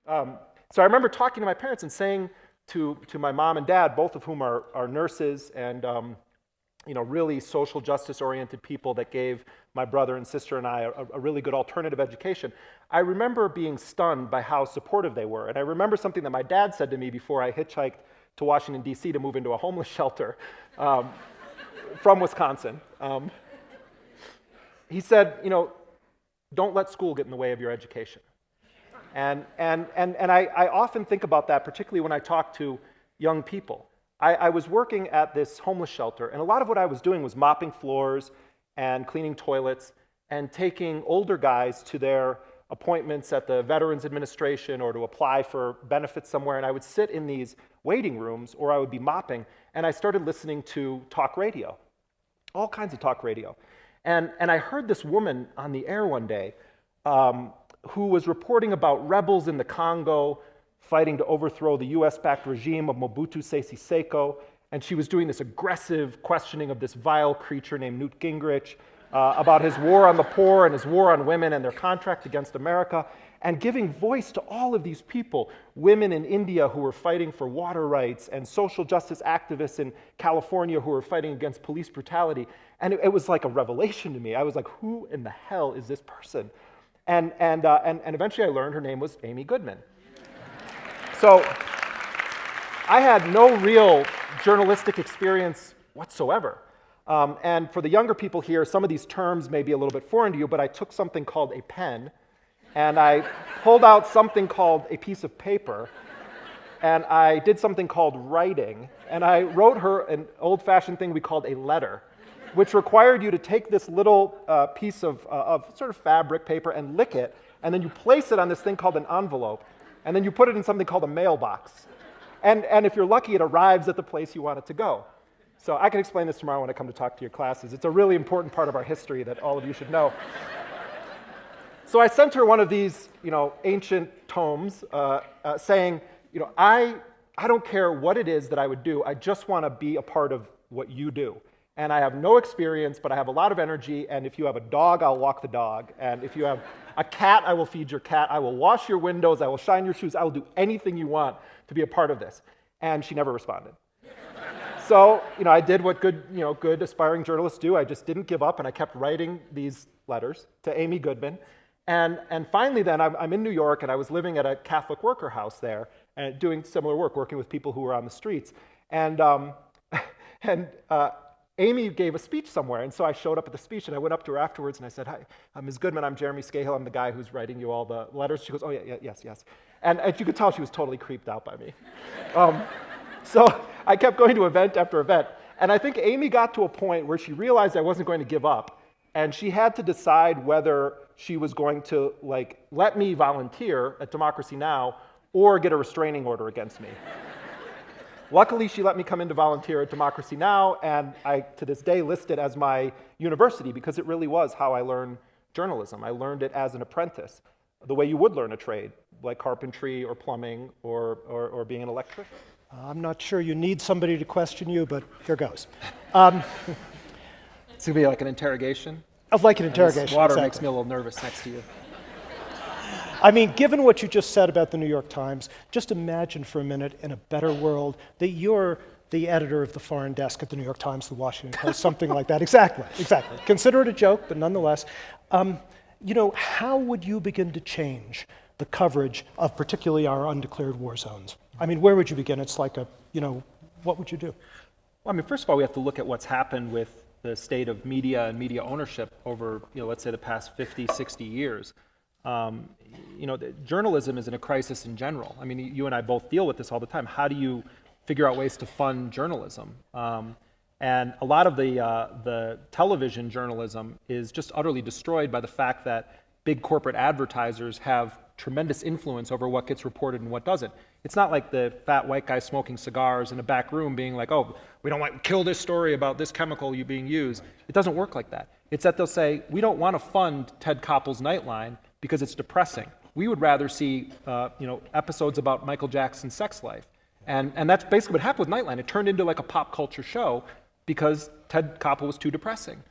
So I remember talking to my parents and saying to my mom and dad, both of whom are nurses and really social justice oriented people that gave my brother and sister and I a really good alternative education. I remember being stunned by how supportive they were. And I remember something that my dad said to me before I hitchhiked to Washington, D.C. to move into a homeless shelter from Wisconsin. He said, don't let school get in the way of your education. And I often think about that, particularly when I talk to young people. I was working at this homeless shelter, and a lot of what I was doing was mopping floors and cleaning toilets and taking older guys to their appointments at the Veterans Administration or to apply for benefits somewhere, and I would sit in these waiting rooms, or I would be mopping, and I started listening to talk radio, all kinds of talk radio. And I heard this woman on the air one day who was reporting about rebels in the Congo fighting to overthrow the US-backed regime of Mobutu Sese Seko, and she was doing this aggressive questioning of this vile creature named Newt Gingrich about his war on the poor and his war on women and their contract against America, and giving voice to all of these people, women in India who were fighting for water rights and social justice activists in California who were fighting against police brutality. And it was like a revelation to me. I was like, who in the hell is this person? And eventually I learned her name was Amy Goodman. So I had no real journalistic experience whatsoever. And for the younger people here, some of these terms may be a little bit foreign to you, but I took something called a pen, and I pulled out something called a piece of paper, and I did something called writing, and I wrote her an old-fashioned thing we called a letter, which required you to take this little piece of sort of fabric paper and lick it, and then you place it on this thing called an envelope, and then you put it in something called a mailbox. And if you're lucky, it arrives at the place you want it to go. So I can explain this tomorrow when I come to talk to your classes. It's a really important part of our history that all of you should know. So I sent her one of these, ancient tomes saying, I don't care what it is that I would do. I just want to be a part of what you do. And I have no experience, but I have a lot of energy. And if you have a dog, I'll walk the dog. And if you have a cat, I will feed your cat. I will wash your windows. I will shine your shoes. I will do anything you want to be a part of this. And she never responded. So, I did what good aspiring journalists do. I just didn't give up, and I kept writing these letters to Amy Goodman. And finally then, I'm in New York, and I was living at a Catholic worker house there, and doing similar work, working with people who were on the streets. And Amy gave a speech somewhere, and so I showed up at the speech, and I went up to her afterwards, and I said, "Hi, Ms. Goodman, I'm Jeremy Scahill. I'm the guy who's writing you all the letters." She goes, "Oh, yeah, yes. And you could tell she was totally creeped out by me. So I kept going to event after event, and I think Amy got to a point where she realized I wasn't going to give up, and she had to decide whether she was going to let me volunteer at Democracy Now! Or get a restraining order against me. Luckily, she let me come in to volunteer at Democracy Now! And I, to this day, list it as my university because it really was how I learned journalism. I learned it as an apprentice, the way you would learn a trade, like carpentry or plumbing or being an electrician. I'm not sure you need somebody to question you, but here goes. It's going to be like an interrogation? Like an interrogation, This water exactly. makes me a little nervous next to you. I mean, given what you just said about the New York Times, just imagine for a minute in a better world that you're the editor of the foreign desk at the New York Times, the Washington Post, something like that. Exactly. Consider it a joke, but nonetheless. How would you begin to change the coverage of particularly our undeclared war zones? I mean, where would you begin? It's like what would you do? Well, first of all, we have to look at what's happened with the state of media and media ownership over, let's say the past 50, 60 years. Journalism is in a crisis in general. You and I both deal with this all the time. How do you figure out ways to fund journalism? And a lot of the television journalism is just utterly destroyed by the fact that big corporate advertisers have tremendous influence over what gets reported and what doesn't. It's not like the fat white guy smoking cigars in a back room being like, "Oh, we don't want to kill this story about this chemical being used." It doesn't work like that. It's that they'll say, "We don't want to fund Ted Koppel's Nightline because it's depressing. We would rather see episodes about Michael Jackson's sex life." And that's basically what happened with Nightline. It turned into like a pop culture show because Ted Koppel was too depressing.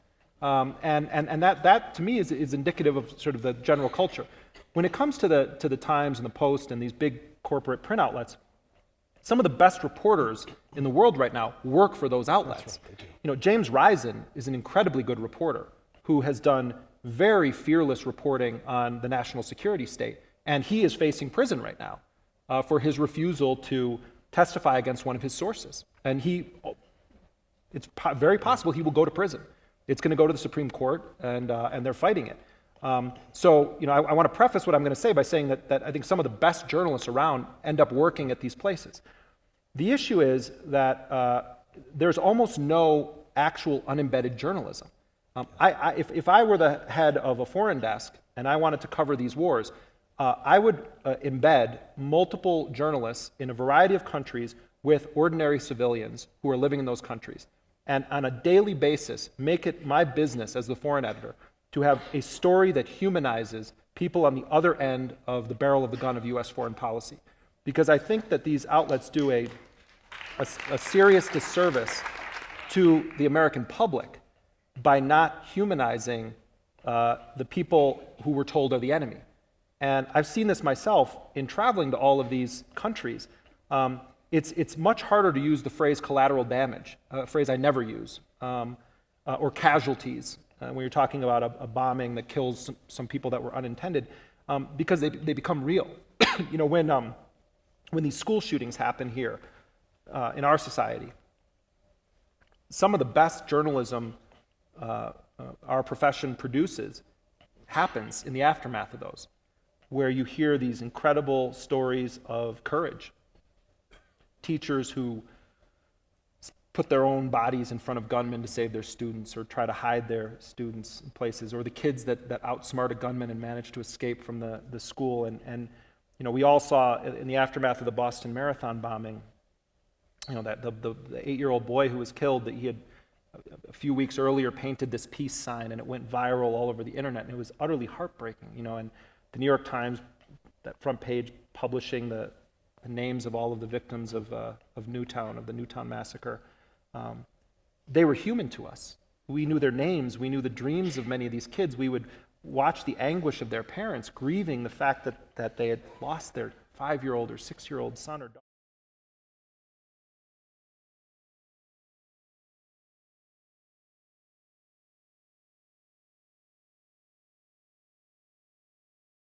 And that to me is indicative of sort of the general culture. When it comes to the Times and the Post and these big corporate print outlets, some of the best reporters in the world right now work for those outlets. You know, James Risen is an incredibly good reporter who has done very fearless reporting on the national security state, and he is facing prison right now for his refusal to testify against one of his sources. And very possible he will go to prison. It's going to go to the Supreme Court, and they're fighting it. So, you know, I want to preface what I'm going to say by saying that I think some of the best journalists around end up working at these places. The issue is that there's almost no actual unembedded journalism. If I were the head of a foreign desk and I wanted to cover these wars, I would embed multiple journalists in a variety of countries with ordinary civilians who are living in those countries. And on a daily basis, make it my business as the foreign editor to have a story that humanizes people on the other end of the barrel of the gun of U.S. foreign policy. Because I think that these outlets do a serious disservice to the American public by not humanizing the people who we're told are the enemy. And I've seen this myself in traveling to all of these countries. It's much harder to use the phrase collateral damage, a phrase I never use, or casualties, when you're talking about a bombing that kills some people that were unintended, because they become real. You know, when these school shootings happen here in our society, some of the best journalism our profession produces happens in the aftermath of those, where you hear these incredible stories of courage. Teachers who put their own bodies in front of gunmen to save their students or try to hide their students in places, or the kids that outsmart a gunman and manage to escape from the school. And you know, we all saw in the aftermath of the Boston Marathon bombing, you know, that the 8-year-old boy who was killed, that he had a few weeks earlier painted this peace sign, and it went viral all over the internet, and it was utterly heartbreaking. You know, and the New York Times, that front page, publishing the names of all of the victims of Newtown, of the Newtown massacre. They were human to us. We knew their names. We knew the dreams of many of these kids. We would watch the anguish of their parents grieving the fact that they had lost their 5-year-old or 6-year-old son or daughter.